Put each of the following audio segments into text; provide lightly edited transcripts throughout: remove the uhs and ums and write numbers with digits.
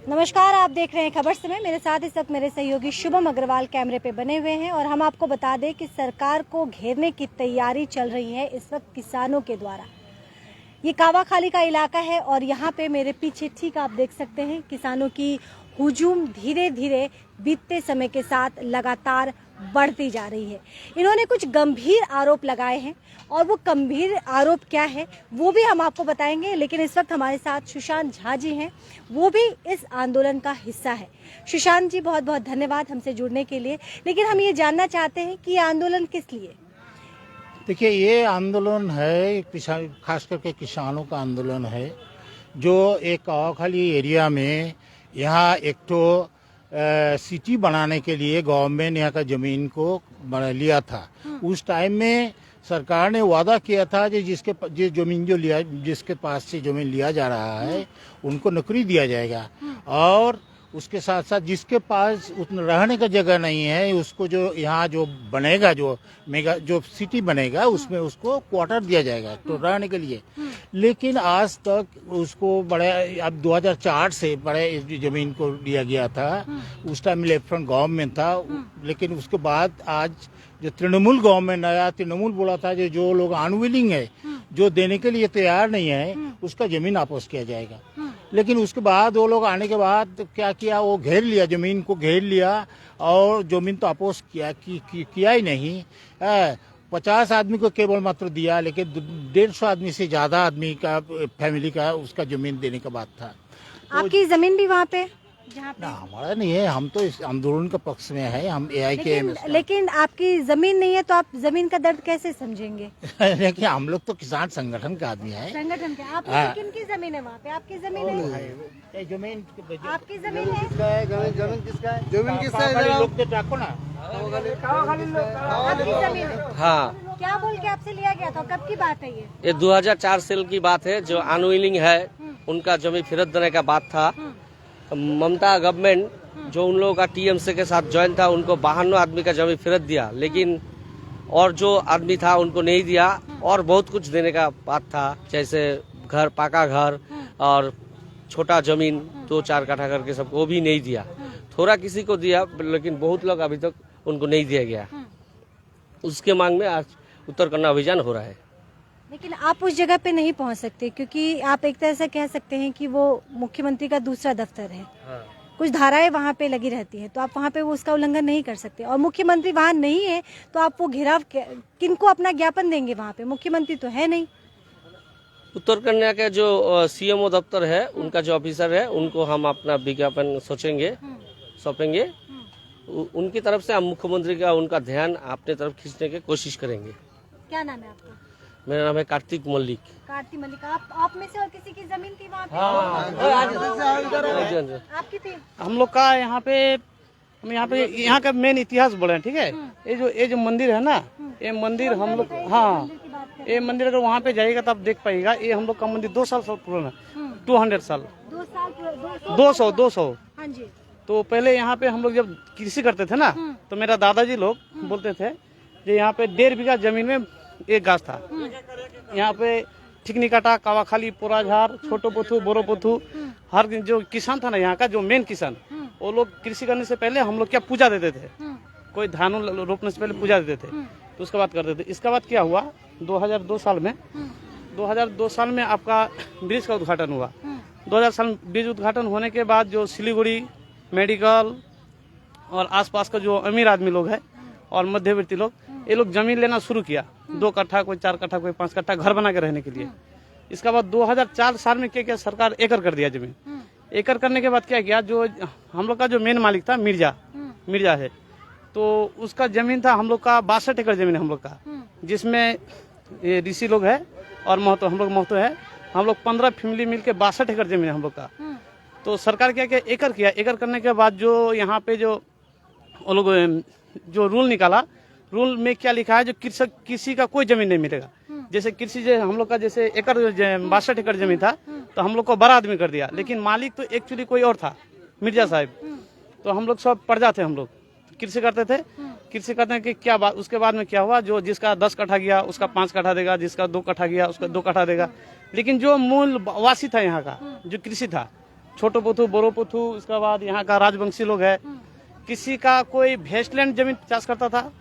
नमस्कार, आप देख रहे हैं खबर समय। मेरे साथ इस वक्त मेरे सहयोगी शुभम अग्रवाल कैमरे पे बने हुए हैं और हम आपको बता दें कि सरकार को घेरने की तैयारी चल रही है इस वक्त किसानों के द्वारा। ये कावाखाली का इलाका है और यहाँ पे मेरे पीछे ठीक आप देख सकते हैं किसानों की हुजूम धीरे धीरे बीतते समय के साथ लगातार बढ़ती जा रही है। इन्होंने कुछ गंभीर आरोप लगाए हैं और वो गंभीर आरोप क्या है वो भी हम आपको बताएंगे। लेकिन इस वक्त हमारे साथ सुशांत झा जी हैं, वो भी इस आंदोलन का हिस्सा है। सुशांत जी, बहुत बहुत धन्यवाद हमसे जुड़ने के लिए। लेकिन हम ये जानना चाहते हैं कि ये आंदोलन किस लिए? देखिए, ये आंदोलन है खास करके किसानों का आंदोलन है, जो एक कावाखाली एरिया में यहाँ एक तो सिटी बनाने के लिए गवर्नमेंट यहाँ का ज़मीन को लिया था। उस टाइम में सरकार ने वादा किया था कि जिसके पास से ज़मीन लिया जा रहा है उनको नौकरी दिया जाएगा, और उसके साथ साथ जिसके पास उतना रहने का जगह नहीं है उसको जो यहाँ जो बनेगा, जो सिटी बनेगा उसमें उसको क्वार्टर दिया जाएगा तो रहने के लिए। लेकिन आज तक उसको अब 2004 से बड़े ज़मीन को लिया गया था। उस टाइम लेफ्ट फ्रंट गवर्नमेंट था, लेकिन उसके बाद आज जो तृणमूल गवर्नमेंट आया, तृणमूल बोला था जो लोग अनविलिंग है, जो देने के लिए तैयार नहीं है, उसका ज़मीन वापस किया जाएगा। लेकिन उसके बाद वो लोग आने के बाद क्या किया, वो घेर लिया, ज़मीन को घेर लिया और ज़मीन तो वापस किया ही नहीं। 50 आदमी को केवल मात्र दिया, लेकिन 150 आदमी से ज़्यादा आदमी का फैमिली का उसका ज़मीन देने का बात था। आपकी ज़मीन भी वहाँ पे? ना, हमारा नहीं है, हम तो इस आंदोलन के पक्ष में है, हम AIKM। लेकिन आपकी जमीन नहीं है तो आप जमीन का दर्द कैसे समझेंगे? देखिए, हम लोग तो किसान संगठन के आदमी है। संगठन के आप किनकी जमीन है वहाँ पे? आपकी जमीन है? जमीन आपकी जमीन है? जमीन किसका है? जमीन किसका है? लोग तो डाको ना। आपकी जमीन है? हाँ, क्या बोल के आपसे लिया गया था? कब की बात है ये? 2004 साल की बात है। जो अनविलिंग है उनका जमीन फिरत देने का बात था। ममता गवर्नमेंट जो उन लोगों का TMC के साथ ज्वाइन था, उनको 52 आदमी का जमीन फिरत दिया, लेकिन और जो आदमी था उनको नहीं दिया। और बहुत कुछ देने का बात था, जैसे घर, पक्का घर और छोटा जमीन 2-4 कट्ठा करके सबको, वो भी नहीं दिया। थोड़ा किसी को दिया, लेकिन बहुत लोग अभी तक उनको नहीं दिया गया। उसके मांग में आज उत्तर कन्या अभियान हो रहा है। लेकिन आप उस जगह पे नहीं पहुंच सकते क्योंकि आप एक तरह से कह सकते हैं कि वो मुख्यमंत्री का दूसरा दफ्तर है। कुछ धाराएं वहाँ पे लगी रहती हैं, तो आप वहाँ पे वो उसका उल्लंघन नहीं कर सकते। और मुख्यमंत्री वहाँ नहीं है तो आप वो घेराव किनको अपना ज्ञापन देंगे? वहाँ पे मुख्यमंत्री तो है नहीं। उत्तर कन्या के जो CMO दफ्तर है, उनका जो ऑफिसर है, उनको हम अपना विज्ञापन सौंपेंगे। उनकी तरफ से हम मुख्यमंत्री का उनका ध्यान अपने तरफ खींचने की कोशिश करेंगे। क्या नाम है आपका? मेरा नाम है कार्तिक मल्लिक। कार्तिक मल्लिक। आप में से और किसी की जमीन थी वहाँ पे? आपकी थी? हम लोग का यहाँ पे यहाँ का मेन इतिहास बोले, ठीक है। ये जो मंदिर है ना, ये मंदिर हम लोग, हाँ, ये मंदिर अगर वहाँ पे जाइएगा तो आप देख पाइएगा। ये हम लोग का मंदिर 200 साल पुराना, 200 साल, 200। हाँ जी। तो पहले यहाँ पे हम लोग जब कृषि करते थे ना, तो मेरा दादाजी लोग बोलते थे कि यहाँ पे 1.5 बीघा जमीन में एक गाछ था। यहाँ पे ठिकनी काटा, कावाखाली, पोराझार, छोटो पोथू, बोरो पोथू, हर दिन जो किसान था ना यहाँ का, जो मेन किसान, वो लोग कृषि करने से पहले हम लोग क्या पूजा देते थे। कोई धान रोपने से पहले पूजा देते थे, तो उसके बाद करते थे। इसके बाद क्या हुआ, 2002 साल में आपका ब्रिज का उद्घाटन हुआ। 2000 साल में ब्रिज उद्घाटन होने के बाद जो सिलीगुड़ी मेडिकल और आसपास का जो अमीर आदमी लोग है और मध्यवर्ती लोग, ये लोग जमीन लेना शुरू किया। 2 कट्ठा, कोई 4 कट्ठा, कोई 5 कट्ठा, घर बना के रहने के लिए। इसके बाद 2004 साल में क्या सरकार एकड़ कर दिया जमीन। एकड़ करने के बाद क्या किया, जो हम लोग का जो मेन मालिक था मिर्जा है, तो उसका जमीन था हम लोग का 62 एकड़ जमीन है हम लोग का, जिसमें ये ऋषि लोग है और महतो, हम लोग महतो है। हम लोग 15 फैमिली मिल के 62 एकड़ जमीन है हम लोग का। तो सरकार क्या किया, एकड़ किया। एकड़ करने के बाद जो यहाँ पे जो वो लोग जो रूल निकाला, रूल में क्या लिखा है, जो किसी का कोई जमीन नहीं मिलेगा। जैसे कृषि जो हम लोग का जैसे 62 एकड़ जमीन था, तो हम लोग को बड़ा आदमी कर दिया, लेकिन मालिक तो एक्चुअली कोई और था, मिर्जा साहब। तो हम लोग सब प्रजा थे, हम लोग कृषि करते थे। कृषि करने के क्या बात, उसके बाद में क्या हुआ, जो जिसका 10 कट्ठा गया उसका 5 कट्ठा देगा, जिसका 2 कट्ठा गया उसका 2 कट्ठा देगा। लेकिन जो मूल वासी था यहाँ का, जो कृषि था, छोटो पोथू, बोरो पोथू, उसके बाद यहाँ का राजवंशी लोग है। किसी का कोई वेस्टलैंड जमीन 50 करता था।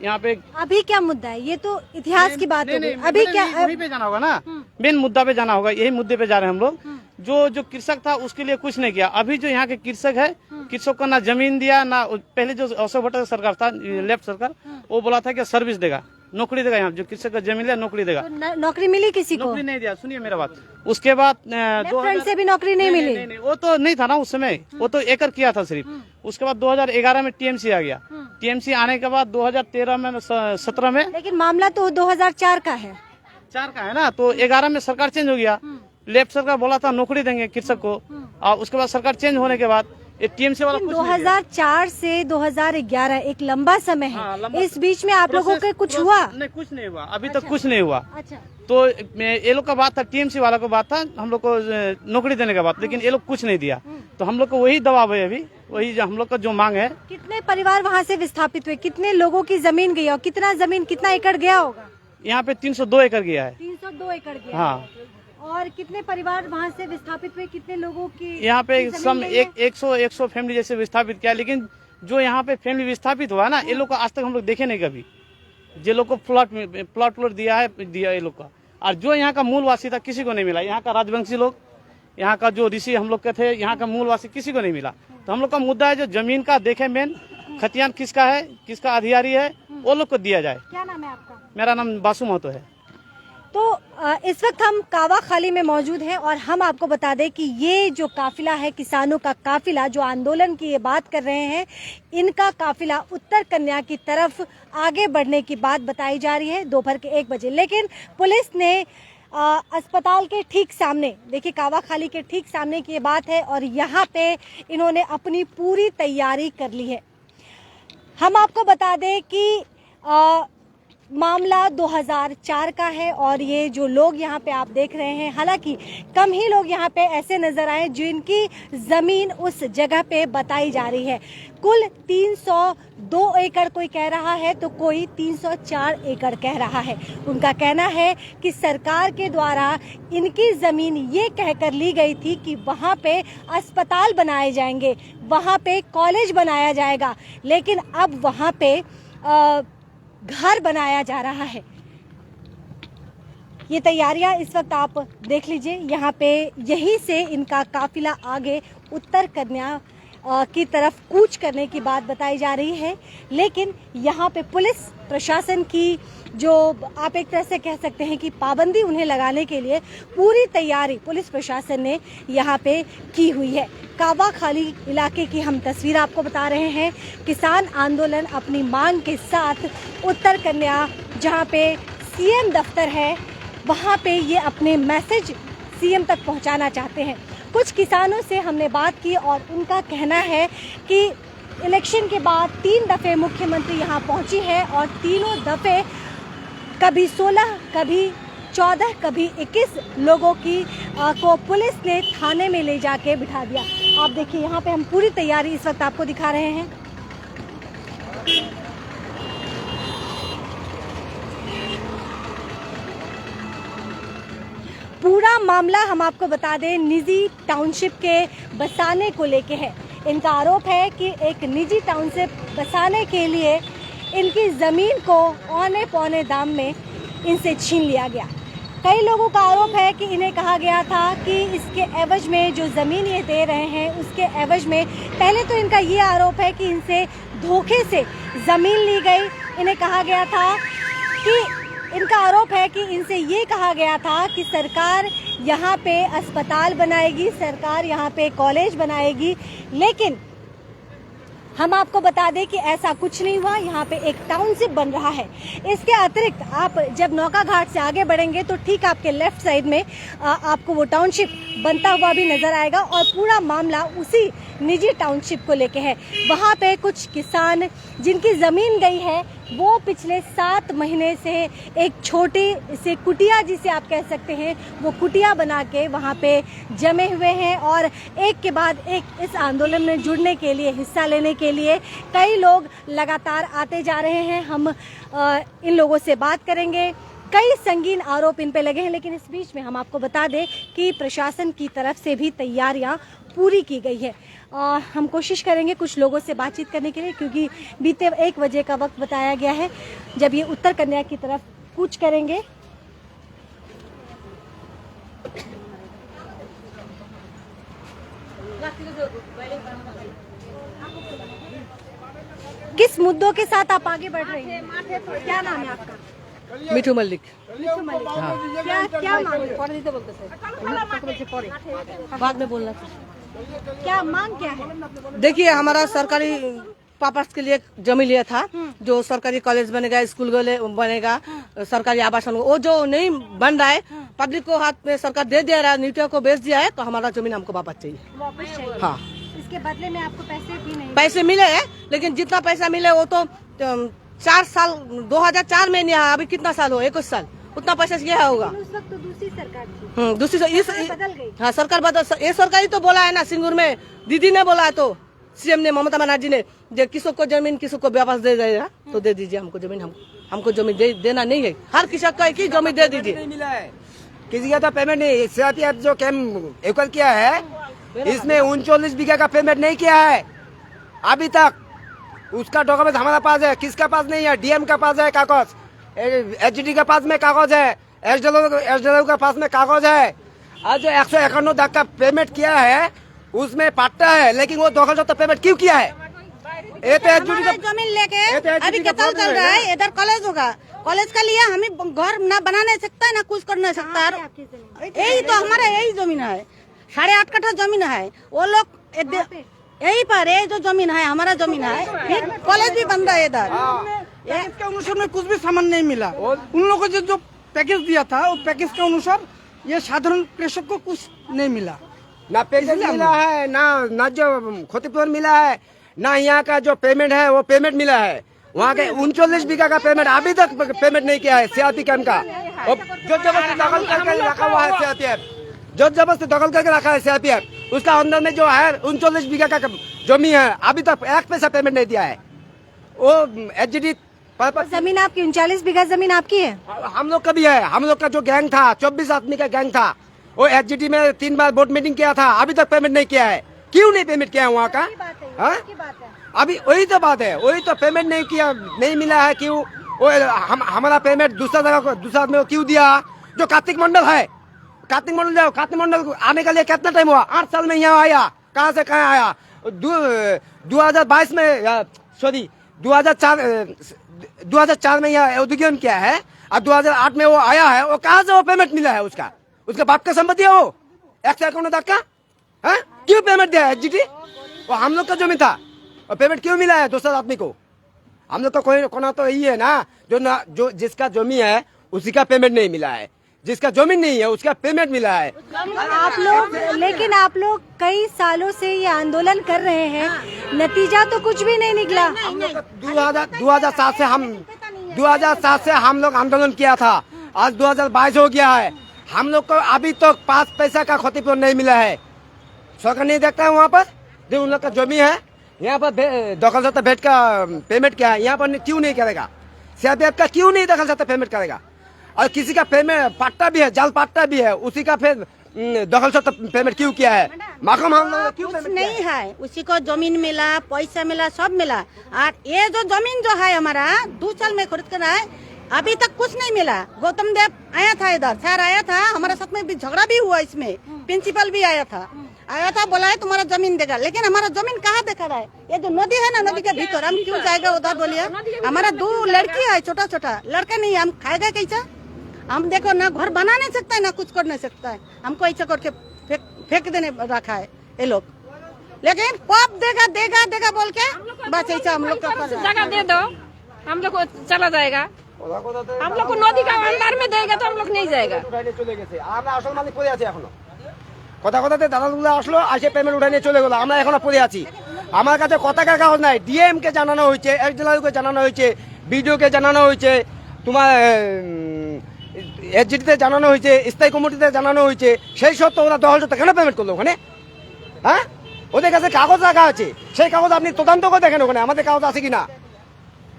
यहाँ पे अभी क्या मुद्दा है? ये तो इतिहास की बात हो गई। अभी क्या वहीं पे जाना होगा ना, मेन मुद्दा पे जाना होगा। यही मुद्दे पे जा रहे हैं हम लोग। जो कृषक था उसके लिए कुछ नहीं किया। अभी जो यहाँ के कृषक है, कृषक को ना जमीन दिया, ना पहले जो अशोक भट्ट सरकार था, लेफ्ट सरकार, वो बोला था कि सर्विस देगा, नौकरी देगा। यहाँ जो कृषक का जमीन है नौकरी देगा, तो नौकरी मिली किसी को? नौकरी नहीं दिया। सुनिए मेरा बात। उसके बाद फ्रंट से भी नौकरी नहीं मिली। नहीं, वो तो नहीं था ना उस समय, वो तो एकड़ किया था सिर्फ। उसके बाद 2011 में टीएमसी आ गया। टीएमसी आने के बाद 2013 में 17 में, लेकिन मामला तो 2004 का है। 4 का है ना, तो 11 में सरकार चेंज हो गया। लेफ्ट सरकार बोला था नौकरी देंगे कृषक को, और उसके बाद सरकार चेंज होने के बाद ये टीएमसी वाला कुछ 2004 से 2011 एक लंबा समय है। हाँ, इस बीच में आप लोगों के कुछ हुआ? नहीं, कुछ नहीं हुआ अभी तक, कुछ नहीं हुआ। अच्छा, तो ये लोग का बात था, टीएमसी वाला को बात था हम लोग को नौकरी देने का बात, लेकिन ये लोग कुछ नहीं दिया। तो हम लोग को वही दबाव है अभी, वही हम लोग का जो मांग है। कितने परिवार वहाँ से विस्थापित हुए? कितने लोगों की जमीन गई और कितना जमीन, कितना एकड़ गया होगा? यहाँ पे 302 एकड़ गया है। 302 एकड़ गया। हाँ। और कितने परिवार वहाँ से विस्थापित हुए? कितने लोगों की यहाँ पे जमीन सम गई है? 100 फैमिली जैसे विस्थापित किया, लेकिन जो यहाँ पे फैमिली विस्थापित हुआ ना, ये लोग को आज तक हम लोग देखे नहीं कभी। जे लोग को प्लॉट दिया ये लोग का, और जो यहाँ का मूलवासी था किसी को नहीं मिला। यहाँ का राजवंशी लोग, यहाँ का जो ऋषि हम लोग के थे, यहाँ का मूलवासी किसी को नहीं मिला। तो हम लोग का मुद्दा है जो जमीन का देखे, मेन खतियान किसका है, किसका अधिकारी है, वो लोग को दिया जाए। क्या नाम है आपका? मेरा नाम बासु महतो है। तो इस वक्त हम कावा खाली में मौजूद हैं और हम आपको बता दें कि ये जो काफिला है, किसानों का काफिला जो आंदोलन की ये बात कर रहे हैं, इनका काफिला उत्तर कन्या की तरफ आगे बढ़ने की बात बताई जा रही है दोपहर के 1 बजे। लेकिन पुलिस ने अस्पताल के ठीक सामने, देखिए कावा खाली के ठीक सामने की ये बात है, और यहाँ पे इन्होंने अपनी पूरी तैयारी कर ली है। हम आपको बता दें कि मामला 2004 का है और ये जो लोग यहाँ पे आप देख रहे हैं, हालांकि कम ही लोग यहाँ पे ऐसे नजर आए जिनकी जमीन उस जगह पे बताई जा रही है। कुल 302 एकड़ कोई कह रहा है तो कोई 304 एकड़ कह रहा है। उनका कहना है कि सरकार के द्वारा इनकी जमीन ये कहकर ली गई थी कि वहाँ पे अस्पताल बनाए जाएंगे, वहाँ पे कॉलेज बनाया जाएगा, लेकिन अब वहाँ पे घर बनाया जा रहा है। ये तैयारियां इस वक्त आप देख लीजिए, यहाँ पे यहीं से इनका काफिला आगे उत्तर कन्या की तरफ कूच करने की बात बताई जा रही है। लेकिन यहाँ पे पुलिस प्रशासन की जो आप एक तरह से कह सकते हैं कि पाबंदी उन्हें लगाने के लिए पूरी तैयारी पुलिस प्रशासन ने यहाँ पे की हुई है। कावा खाली इलाके की हम तस्वीर आपको बता रहे हैं। किसान आंदोलन अपनी मांग के साथ उत्तर कन्या जहाँ पे सीएम दफ्तर है, वहाँ पे ये अपने मैसेज सीएम तक पहुँचाना चाहते हैं। कुछ किसानों से हमने बात की और उनका कहना है कि इलेक्शन के बाद 3 दफे मुख्यमंत्री यहाँ पहुंची है और तीनों दफे कभी 16, कभी 14, कभी 21 लोगों को पुलिस ने थाने में ले जाके बिठा दिया। आप देखिए यहाँ पे हम पूरी तैयारी इस वक्त आपको दिखा रहे हैं। पूरा मामला हम आपको बता दें निजी टाउनशिप के बसाने को लेके है। इनका आरोप है कि एक निजी टाउनशिप बसाने के लिए इनकी ज़मीन को औने पौने दाम में इनसे छीन लिया गया। कई लोगों का आरोप है कि इन्हें कहा गया था कि इसके एवज में जो ज़मीन ये दे रहे हैं उसके एवज में, पहले तो इनका ये आरोप है कि इनसे धोखे से ज़मीन ली गई। इन्हें कहा गया था कि इनका आरोप है कि इनसे ये कहा गया था कि सरकार यहाँ पे अस्पताल बनाएगी, सरकार यहाँ पे कॉलेज बनाएगी, लेकिन हम आपको बता दें कि ऐसा कुछ नहीं हुआ। यहाँ पे एक टाउनशिप बन रहा है। इसके अतिरिक्त आप जब नौका घाट से आगे बढ़ेंगे तो ठीक आपके लेफ्ट साइड में आपको वो टाउनशिप बनता हुआ भी नजर आएगा और पूरा मामला उसी निजी टाउनशिप को लेके है। वहाँ पे कुछ किसान जिनकी जमीन गई है वो पिछले 7 महीने से एक छोटी से कुटिया जिसे आप कह सकते हैं वो कुटिया बना के वहाँ पे जमे हुए हैं और एक के बाद एक इस आंदोलन में जुड़ने के लिए, हिस्सा लेने के लिए कई लोग लगातार आते जा रहे हैं। हम इन लोगों से बात करेंगे। कई संगीन आरोप इन पे लगे हैं, लेकिन इस बीच में हम आपको बता दें कि प्रशासन की तरफ से भी तैयारियां पूरी की गई है। हम कोशिश करेंगे कुछ लोगों से बातचीत करने के लिए, क्योंकि बीते 1 बजे का वक्त बताया गया है जब ये उत्तर कन्या की तरफ कूच करेंगे। किस मुद्दों के साथ आप आगे बढ़ रही हैं? क्या नाम है आपका? मिठू मल्लिक। मिठू मल्लिक। क्या मांग बाद में बोलना था। क्या मांग क्या है? देखिए, हमारा सरकारी पर्पस के लिए जमीन लिया था, जो सरकारी कॉलेज बनेगा, स्कूल बनेगा, सरकारी आवासन, वो जो नहीं बन रहा है, पब्लिक को हाथ में सरकार दे दिया, राजनीतियों को बेच दिया है, तो हमारा जमीन हमको वापस चाहिए। वापस चाहिए। हाँ, इसके बदले में आपको पैसे भी नहीं? पैसे मिले हैं, लेकिन जितना पैसा मिले वो तो 4 साल 2004 में नहीं आया। अभी कितना साल हो, 21 साल, उतना पैसा क्या होगा? उस वक्त तो दूसरी सरकार थी। दूसरी सरकार बदल गई। हाँ, सरकार बदल, ये सरकारी तो बोला है ना, सिंगूर में दीदी ने बोला है, तो सीएम ने, ममता बनर्जी ने, जो किसी को जमीन किसी को वापस दे देगा तो दे दीजिए हमको जमीन। हमको जमीन देना नहीं है, हर किसी को एक ही जमीन दे दीजिए। नहीं मिला है, किसी का तो पेमेंट नहीं। सीआरपीएफ जो कैंप एकल किया है, इसमें 39 बीघा का पेमेंट नहीं किया है अभी तक। उसका डॉक्यूमेंट हमारे पास है, किसका पास नहीं है? डीएम का पास है कागज, एचडी का पास में कागज है, एसडीओ का पास में कागज है। आज जो 151 लाख का पेमेंट किया है उसमें पट्टा है, लेकिन वो 2 पेमेंट क्यों किया है? ये तो एचडी का जमीन लेके अभी कतल चल रहा है। इधर कॉलेज होगा, कॉलेज का लिए हमें घर ना बना नहीं सकता है, ना कुछ कर नहीं सकता है। यही तो हमारा यही जमीन है, 8.5 कट्ठा जमीन है। वो लोग यही पर ये जो जमीन है हमारा जमीन है, कॉलेज भी बन रहा है इधर। इसके अनुसार में कुछ भी सामान नहीं मिला। उन लोगों को जो पैकेज दिया था, वो पैकेज के अनुसार ये साधारण कृषक को कुछ नहीं मिला। ना पैकेज मिला है, ना जो क्षतिपूर्ति मिला है, ना यहाँ का जो पेमेंट है वो पेमेंट मिला है। वहाँ के 39 बीघा का पेमेंट अभी तक पेमेंट नहीं किया है सीआरपी कैंप का। जो जबरदस्ती दखल करके रखा हुआ है सीआरपीएफ, जो जबरदस्ती दखल करके रखा है सीआरपीएफ, उसका अंदर में जो है 39 बीघा का जमीन है, अभी तक 1 पैसा पेमेंट नहीं दिया है। वो एचडी जमीन आपकी 39 बीघा जमीन आपकी है? हम लोग का भी है। हम लोग का जो गैंग था, 24 आदमी का गैंग था, वो एचजीटी में 3 बार बोर्ड मीटिंग किया था, अभी तक पेमेंट नहीं किया है। क्यों नहीं पेमेंट किया है वहाँ का? अभी वही तो बात है, वही तो पेमेंट नहीं किया, नहीं मिला है। क्यों? वो हमारा पेमेंट दूसरा आदमी को क्यों दिया? जो कार्तिक मंडल है, कार्तिक मंडल को आने के लिए कितना टाइम हुआ? 8 साल में यहाँ आया, कहाँ से कहाँ आया? 2022 में, सॉरी 2004 में यह उद्घाटन किया है, और 2008 में वो आया है। वो कहाँ से वो पेमेंट मिला है? उसका बाप का संपत्ति है वो, 151 लाख का। क्यों पेमेंट दिया है एचजीटी? वो हम लोग का जमीन था, और पेमेंट क्यों मिला है दूसरा आदमी को? हम लोग का कोई कोना तो यही है ना, जो जिसका जमीन है उसी का पेमेंट नहीं मिला है, जिसका जमीन नहीं है उसका पेमेंट मिला है। लेकिन आप लोग कई सालों से ये आंदोलन कर रहे हैं, नतीजा तो कुछ भी नहीं निकला। 2007 से हम लोग आंदोलन किया था, आज 2022 हो गया है। हम लोग को अभी तक 5 पैसा का क्षतिपूर्ति नहीं मिला है। सरकार नहीं देखता है वहाँ पर जो उन लोग का जमीन है। यहाँ पर दखल सत्ता भेंट का पेमेंट क्या है, यहाँ पर क्यों नहीं करेगा? सीआरपीएफ का क्यों नहीं दखल सत्ता पेमेंट करेगा? और किसी का पेमेंट पट्टा भी है, जाल पट्टा भी है, उसी का फिर दखल सत्ता पेमेंट क्यों किया है? माकूम हम लोग क्यों कुछ नहीं है, उसी को जमीन मिला, पैसा मिला, सब मिला। और ये जो जमीन जो है हमारा 2 साल में खरीद कर है, अभी तक कुछ नहीं मिला। गौतम देव आया था इधर, सर आया था, हमारे साथ में भी झगड़ा भी हुआ, इसमें प्रिंसिपल भी आया था, बोला है तुम्हारा जमीन देगा, लेकिन हमारा जमीन कहाँ देखा रहा है? ये जो नदी है ना, नदी के भीतर हम क्यों जाएगा उधर? बोलिए, हमारा 2 लड़की है, छोटा छोटा लड़का नहीं, हम खाएगा कैसा? हम देखो ना, घर बना नहीं सकता है, ना कुछ कर नहीं सकता है। हमको ऐसा करके फेंक देने रखा है ये लोग। लेकिन पाप देगा बोल के बस ऐसा हम लोग का जगह दे दो, हम लोग को चला जाएगा। हम लोग को नदी का अंदर में देगा तो हम लोग नहीं जाएगा। কথা কথাতে দালালগুলো আসলো, আসে পেমেন্ট উঠাই নিয়ে চলে গেল। আমরা এখনো পড়ে আছি, আমার কাছে কথাকার কাগজ নাই। ডিএম কে জানানো হয়েছে, এসডিওকে জানানো হয়েছে, বিডিওকে জানানো হয়েছে, তোমার এসজিটিতে জানানো হয়েছে, স্থায়ী কমিটিতে জানানো হয়েছে। সেই সত্ত্বেও ওরা দখল সত্ত্বে কেন পেমেন্ট করলো ওখানে? হ্যাঁ, ওদের কাছে কাগজ রাখা আছে, সেই কাগজ আপনি তদন্ত করে দেখেন ওখানে আমাদের কাগজ আছে কিনা।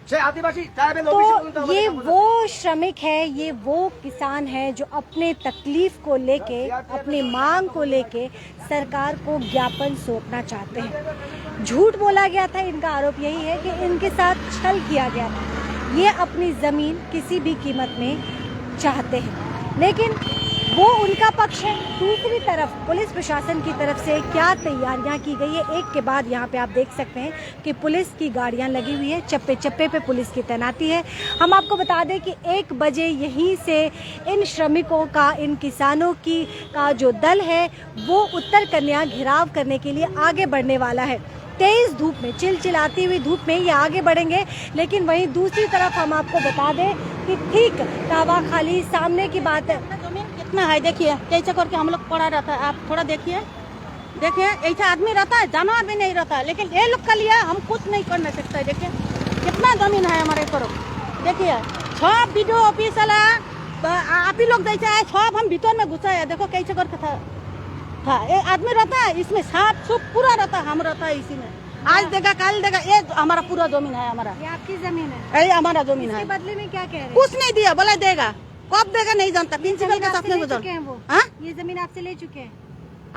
चाहे आदिवासी चाहे तो ये वो श्रमिक है, ये वो किसान है जो अपने तकलीफ को लेके, अपनी मांग को लेके सरकार को ज्ञापन सौंपना चाहते हैं। झूठ बोला गया था, इनका आरोप यही है कि इनके साथ छल किया गया था। ये अपनी जमीन किसी भी कीमत में चाहते हैं, लेकिन वो उनका पक्ष है। दूसरी तरफ पुलिस प्रशासन की तरफ से क्या तैयारियां की गई है, एक के बाद यहाँ पे आप देख सकते हैं कि पुलिस की गाड़ियां लगी हुई है, चप्पे चप्पे पे पुलिस की तैनाती है। हम आपको बता दें कि 1 बजे यहीं से इन श्रमिकों का, इन किसानों की का जो दल है वो उत्तर कन्या घेराव करने के लिए आगे बढ़ने वाला है। तेज धूप में, चिलचिलाती हुई धूप में ये आगे बढ़ेंगे। लेकिन वहीं दूसरी तरफ हम आपको बता दें कि ठीक कावा खाली सामने की बात है। जमीन कितना है देखिए, कैसे करके हम लोग पड़ा रहता है। आप थोड़ा देखिए, देखिए ऐसा आदमी रहता है, जानवर भी नहीं रहता है, लेकिन ये लोग का लिए हम कुछ नहीं कर नहीं सकते। देखिए कितना जमीन है हमारे तरफ। देखिए सब वीडियो ऑफिस वाला आप ही लोग जैसे है, सब हम भीतर में घुसा है। देखो कैसे करके था ये आदमी रहता है, इसमें साफ सुफ पूरा रहता है, हम रहता है इसी में। आज देगा कल देगा, ये हमारा पूरा जमीन है। हमारा ये आपकी जमीन है, ये हमारा जमीन है। बदले में क्या कह रहे हैं? कुछ नहीं दिया, बोला देगा, कब देगा नहीं जानता। प्रिंसिपल के साथ नहीं गुजर। ये जमीन आपसे ले चुके हैं?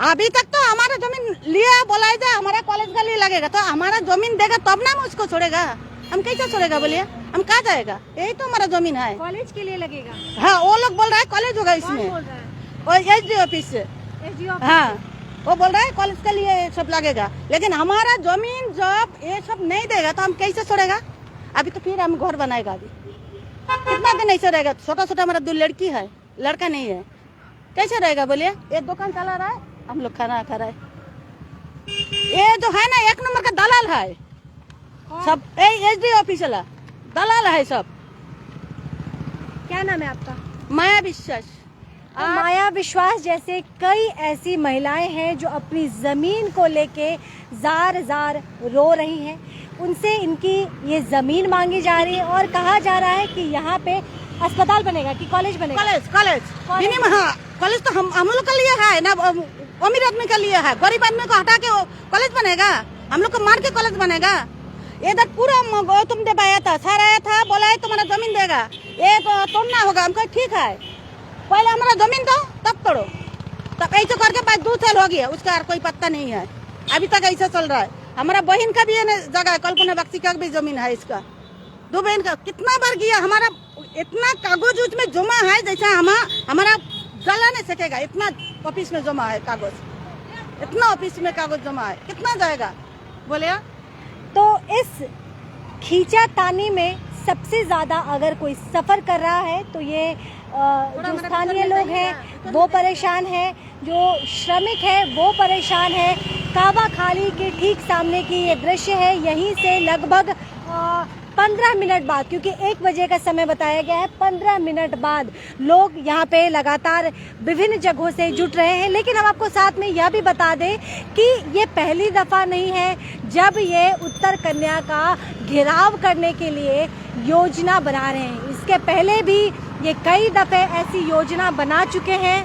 अभी तक तो हमारा जमीन लिया, बोला जाए हमारा कॉलेज का लिए लगेगा, तो हमारा जमीन देगा तब ना हम उसको छोड़ेगा। हम कैसे छोड़ेगा बोलिए, हम कहाँ जाएगा? यही तो हमारा जमीन है। कॉलेज के लिए लगेगा? हाँ, वो लोग बोल रहा है कॉलेज होगा इसमें। बोल रहा है? और एसडी ऑफिस से। हाँ, वो बोल रहा है कॉलेज के लिए सब लगेगा, लेकिन हमारा जमीन जब ये सब नहीं देगा तो हम कैसे छोड़ेगा? अभी तो फिर हम घर बनाएगा। अभी कितना दिन ऐसे रहेगा? छोटा छोटा हमारा 2 लड़की है, लड़का नहीं है, कैसे रहेगा बोलिए? ये दुकान चला रहा है, हम लोग खाना खा रहा है। ये जो है ना 1 नंबर का दलाल है सब, एसडी ऑफिस वाला दलाल है सब। क्या नाम है आपका? माया विश्वास। तो माया विश्वास जैसे कई ऐसी महिलाएं हैं जो अपनी जमीन को लेके जार जार रो रही हैं। उनसे इनकी ये जमीन मांगी जा रही है और कहा जा रहा है कि यहाँ पे अस्पताल बनेगा कि कॉलेज बनेगा? कॉलेज तो हम लोग के लिए है ना, अमीर आदमी के लिए है। गरीब आदमी को हटा के कॉलेज बनेगा? हम लोग को मार के कॉलेज बनेगा? इधर पूरा गौतम देव आया था, सर आया था, बोला है तुम्हारा जमीन देगा, ये तो तोड़ना होगा। हमको ठीक है, पहले हमारा जमीन दो तब तोड़ो। तब ऐसे करके बाद 2 साल हो गया, उसका कोई पत्ता नहीं है। अभी तक ऐसा चल रहा है। हमारा बहन का भी जगह है, कल्पना बख्शी का भी जमीन है इसका। 2 बहन का कितना बार गया, हमारा इतना कागज उसमें जमा है जैसा हमारा गला नहीं सकेगा, इतना ऑफिस में जमा है कागज, इतना ऑफिस में कागज जमा है, कितना जाएगा बोले? तो इस खींचातानी में सबसे ज्यादा अगर कोई सफर कर रहा है तो ये जो स्थानीय लोग हैं वो परेशान है, जो श्रमिक है वो परेशान है। कावा खाली के ठीक सामने की ये दृश्य है। यहीं से लगभग 15 मिनट बाद, क्योंकि 1 बजे का समय बताया गया है, 15 मिनट बाद लोग यहाँ पे लगातार विभिन्न जगहों से जुट रहे हैं। लेकिन हम आपको साथ में यह भी बता दें कि ये पहली दफा नहीं है जब ये उत्तर कन्या का घेराव करने के लिए योजना बना रहे हैं। इसके पहले भी ये कई दफे ऐसी योजना बना चुके हैं।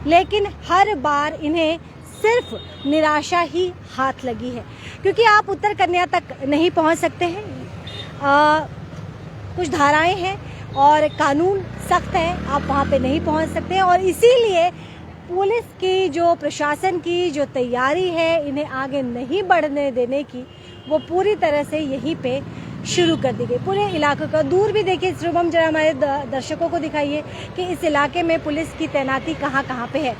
लेकिन हर बार इन्हें सिर्फ निराशा ही हाथ लगी है, क्योंकि आप उत्तर कन्या तक नहीं पहुंच सकते हैं। कुछ धाराएं हैं और कानून सख्त है, आप वहां पे नहीं पहुंच सकते। और इसीलिए पुलिस की जो, प्रशासन की जो तैयारी है इन्हें आगे नहीं बढ़ने देने की, वो पूरी तरह से यहीं पे शुरू कर दी गई। पूरे इलाके का दूर भी देखिए, शुभम जरा हमारे दर्शकों को दिखाइए कि इस इलाके में पुलिस की तैनाती कहाँ कहाँ पे है।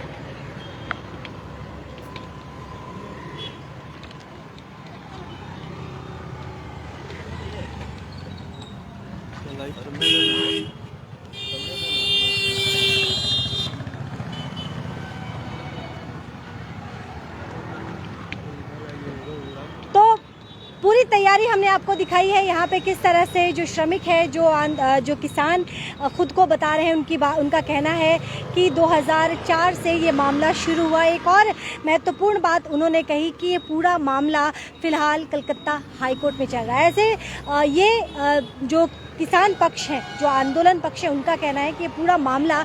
तो पूरी तैयारी हमने आपको दिखाई है यहाँ पे, किस तरह से जो श्रमिक है, जो किसान खुद को बता रहे हैं, उनका कहना है कि 2004 से ये मामला शुरू हुआ। एक और महत्वपूर्ण बात उन्होंने कही कि ये पूरा मामला फिलहाल कलकत्ता हाई कोर्ट में चल रहा है। ऐसे ये जो किसान पक्ष है, जो आंदोलन पक्ष है, उनका कहना है कि ये पूरा मामला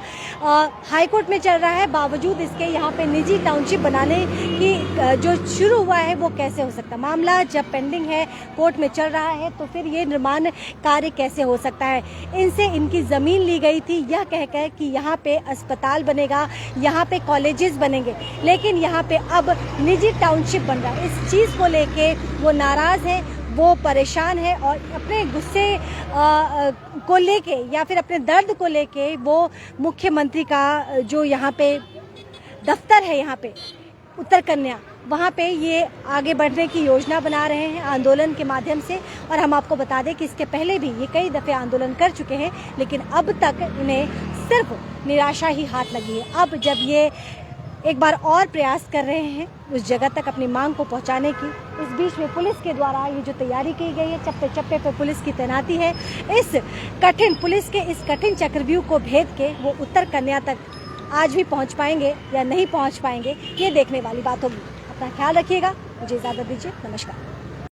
हाई कोर्ट में चल रहा है, बावजूद इसके यहाँ पे निजी टाउनशिप बनाने की जो शुरू हुआ है वो कैसे हो सकता है। मामला जब पेंडिंग है, कोर्ट में चल रहा है, तो फिर ये निर्माण कार्य कैसे हो सकता है। इनसे इनकी ज़मीन ली गई थी यह कहकर कि यहाँ पे अस्पताल बनेगा, यहाँ पे कॉलेजेस बनेंगे, लेकिन यहाँ पे अब निजी टाउनशिप बन रहा है। इस चीज़ को लेके वो नाराज़ हैं, वो परेशान है और अपने गुस्से को लेके या फिर अपने दर्द को लेके वो मुख्यमंत्री का जो यहाँ पे दफ्तर है, यहाँ पे उत्तर कन्या, वहाँ पे ये आगे बढ़ने की योजना बना रहे हैं आंदोलन के माध्यम से। और हम आपको बता दें कि इसके पहले भी ये कई दफ़े आंदोलन कर चुके हैं, लेकिन अब तक इन्हें सिर्फ निराशा ही हाथ लगी है। अब जब ये एक बार और प्रयास कर रहे हैं उस जगह तक अपनी मांग को पहुंचाने की, इस बीच में पुलिस के द्वारा ये जो तैयारी की गई है, चप्पे चप्पे पर पुलिस की तैनाती है, पुलिस के इस कठिन चक्रव्यूह को भेद के वो उत्तर कन्या तक आज भी पहुंच पाएंगे या नहीं पहुंच पाएंगे, ये देखने वाली बात होगी। अपना ख्याल रखिएगा, मुझे इजाज़त दीजिए, नमस्कार।